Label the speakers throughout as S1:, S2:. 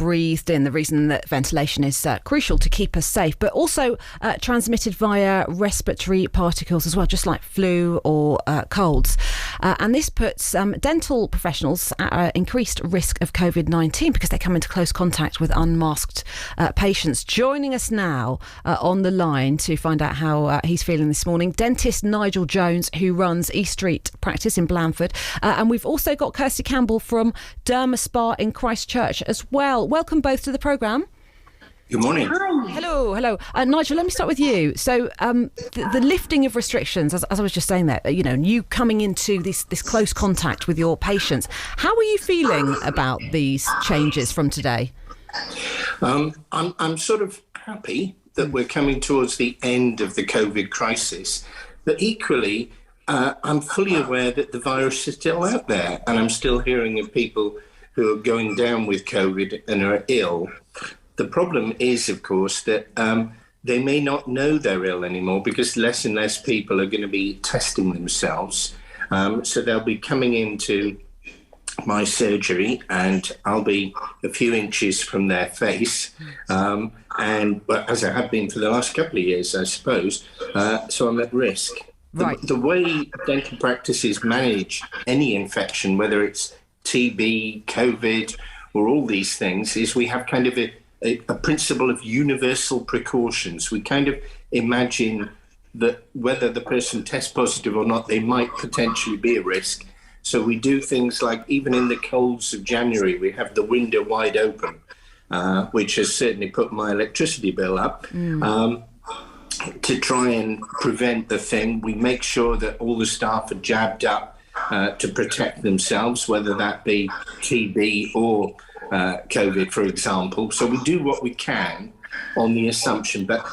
S1: breathed in, the reason that ventilation is crucial to keep us safe, but also transmitted via respiratory particles as well, just like flu or colds. And this puts dental professionals at increased risk of COVID-19 because they come into close contact with unmasked patients. Joining us now on the line to find out how he's feeling this morning, dentist Nigel Jones, who runs East Street Practice in Blandford. And we've also got Kirsty Campbell from Derma Spa in Christchurch as well. Welcome both to the programme.
S2: Good morning.
S1: Hi. Hello. Nigel, let me start with you. So the lifting of restrictions, as I was just saying there, you coming into this close contact with your patients, how are you feeling about these changes from today?
S2: I'm sort of happy that we're coming towards the end of the COVID crisis, but equally, I'm fully aware that the virus is still out there, and I'm still hearing of people who are going down with COVID and are ill. The problem is, of course, that they may not know they're ill anymore because less and less people are going to be testing themselves. So they'll be coming into my surgery and I'll be a few inches from their face. But as I have been for the last couple of years, I suppose, so I'm at risk.
S1: Right.
S2: The way dental practices manage any infection, whether it's TB, COVID, or all these things, is we have kind of a principle of universal precautions. We kind of imagine that whether the person tests positive or not, they might potentially be a risk. So we do things like, even in the colds of January, we have the window wide open, which has certainly put my electricity bill up. To try and prevent the thing, we make sure that all the staff are jabbed up to protect themselves, whether that be TB or COVID, for example. So we do what we can on the assumption, but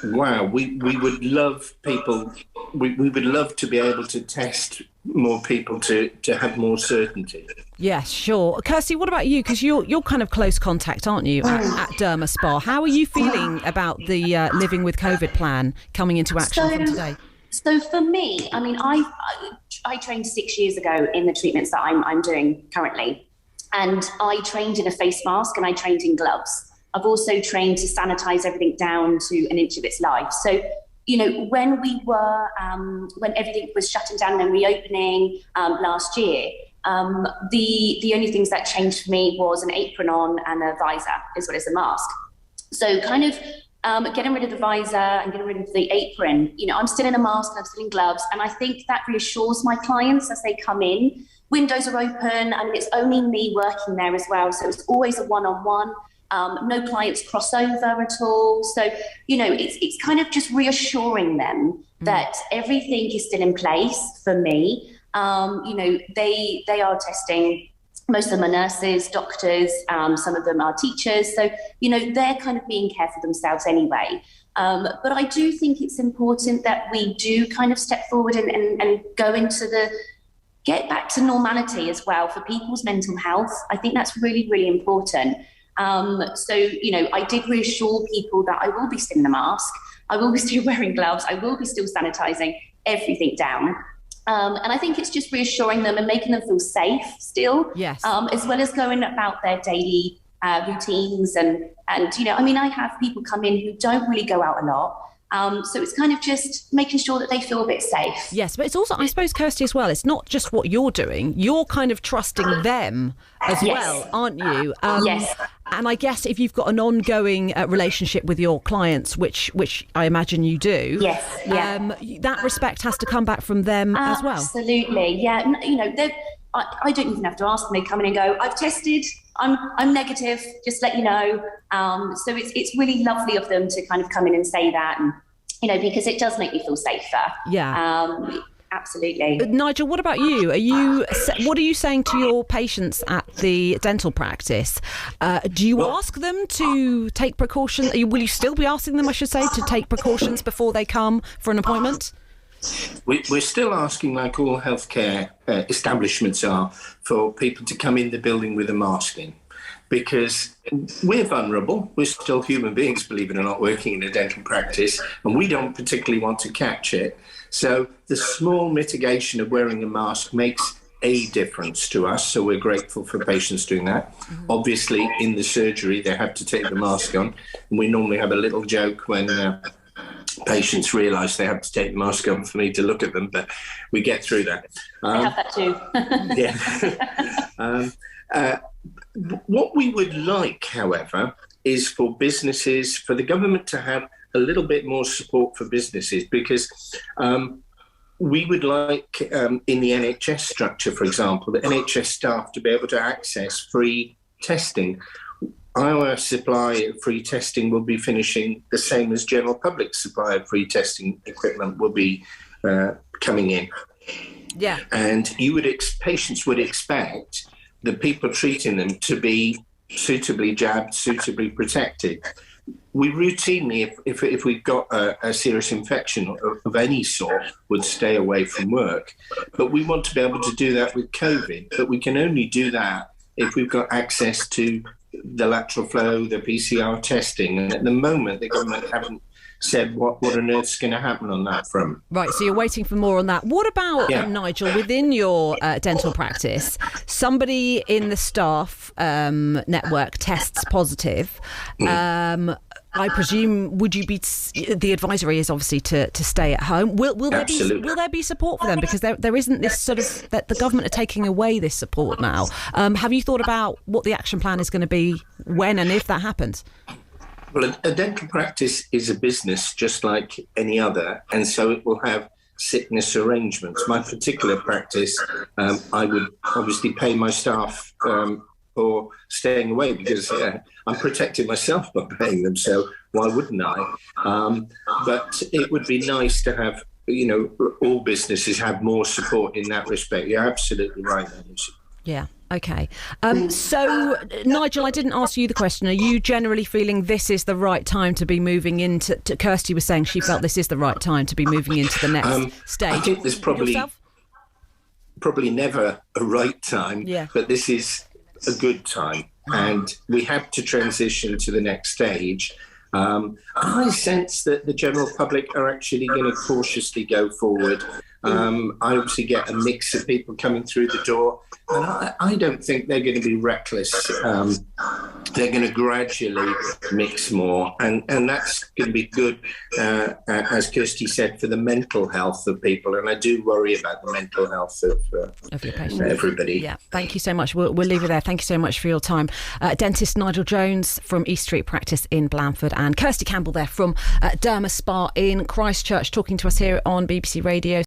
S2: wow, we would love people, we would love to be able to test more people to have more certainty.
S1: Yes, sure. Kirsty, what about you? Because you're kind of close contact, aren't you, at Derma Spa? How are you feeling about the Living with COVID plan coming into action from today?
S3: So for me, I mean, I trained 6 years ago in the treatments that I'm doing currently. And I trained in a face mask and I trained in gloves. I've also trained to sanitize everything down to an inch of its life. So, when we were, when everything was shutting down and reopening last year, the only things that changed for me was an apron on and a visor as well as a mask. So kind of getting rid of the visor and getting rid of the apron, I'm still in a mask and I'm still in gloves. And I think that reassures my clients as they come in. Windows are open. I mean, it's only me working there as well. So it's always a one-on-one. No clients cross over at all. So, it's kind of just reassuring them that everything is still in place for me. They are testing. Most of them are nurses, doctors, some of them are teachers. So, they're kind of being careful themselves anyway. But I do think it's important that we do kind of step forward and go into get back to normality as well for people's mental health. I think that's really, really important. I did reassure people that I will be still in a mask, I will be still wearing gloves, I will be still sanitizing everything down. And I think it's just reassuring them and making them feel safe still,
S1: yes.
S3: As well as going about their daily routines. And I have people come in who don't really go out a lot. So it's kind of just making sure that they feel a bit safe.
S1: Yes, but it's also, I suppose, Kirsty, as well, it's not just what you're doing. You're kind of trusting them as well, aren't you?
S3: Yes.
S1: And I guess if you've got an ongoing relationship with your clients, which I imagine you do, that respect has to come back from them as well.
S3: Absolutely, yeah. I don't even have to ask them. They come in and go, I've tested, I'm negative, just let you know. So it's really lovely of them to kind of come in and say that, and because it does make me feel safer.
S1: Yeah.
S3: Absolutely.
S1: Nigel, what about you? What are you saying to your patients at the dental practice? Do you ask them to take precautions? Will you still be asking them, I should say, to take precautions before they come for an appointment?
S2: We're still asking, like all healthcare establishments are, for people to come in the building with a mask in, because we're vulnerable. We're still human beings, believe it or not, working in a dental practice, and we don't particularly want to catch it. So the small mitigation of wearing a mask makes a difference to us, so we're grateful for patients doing that. Obviously, in the surgery, they have to take the mask on, and we normally have a little joke when patients realise they have to take the mask on for me to look at them, but we get through that.
S3: I have that too.
S2: Yeah. What we would like, however, is for businesses, for the government to have a little bit more support for businesses, because we would like, in the NHS structure, for example, the NHS staff to be able to access free testing. Our supply of free testing will be finishing the same as general public supply of free testing equipment will be coming in.
S1: Yeah. And
S2: patients would expect the people treating them to be suitably jabbed, suitably protected. We routinely, if we've got a serious infection of any sort, would stay away from work. But we want to be able to do that with COVID. But we can only do that if we've got access to the lateral flow, the PCR testing. And at the moment, the government haven't said what on earth's going to happen on that front.
S1: Right, so you're waiting for more on that. What about, Nigel, within your dental practice, somebody in the staff network tests positive. I presume, the advisory is obviously to stay at home. Will there be support for them? Because there isn't this sort of, that the government are taking away this support now. Have you thought about what the action plan is going to be when and if that happens?
S2: Well, a dental practice is a business just like any other, and so it will have sickness arrangements. My particular practice, I would obviously pay my staff for staying away, because I'm protecting myself by paying them, so why wouldn't I? But it would be nice to have, all businesses have more support in that respect. You're absolutely right, Lucy.
S1: Yeah. Okay. So, Nigel, I didn't ask you the question. Are you generally feeling this is the right time to be moving into... Kirsty was saying she felt this is the right time to be moving into the next stage.
S2: I think there's probably never a right time, but this is a good time. And we have to transition to the next stage. I sense that the general public are actually going to cautiously go forward. I obviously get a mix of people coming through the door, and I don't think they're going to be reckless. They're going to gradually mix more, and that's going to be good, as Kirsty said, for the mental health of people. And I do worry about the mental health of your patients. Everybody.
S1: Yeah, thank you so much. We'll leave it there. Thank you so much for your time. Dentist Nigel Jones from East Street Practice in Blandford, and Kirsty Campbell there from Derma Spa in Christchurch, talking to us here on BBC Radio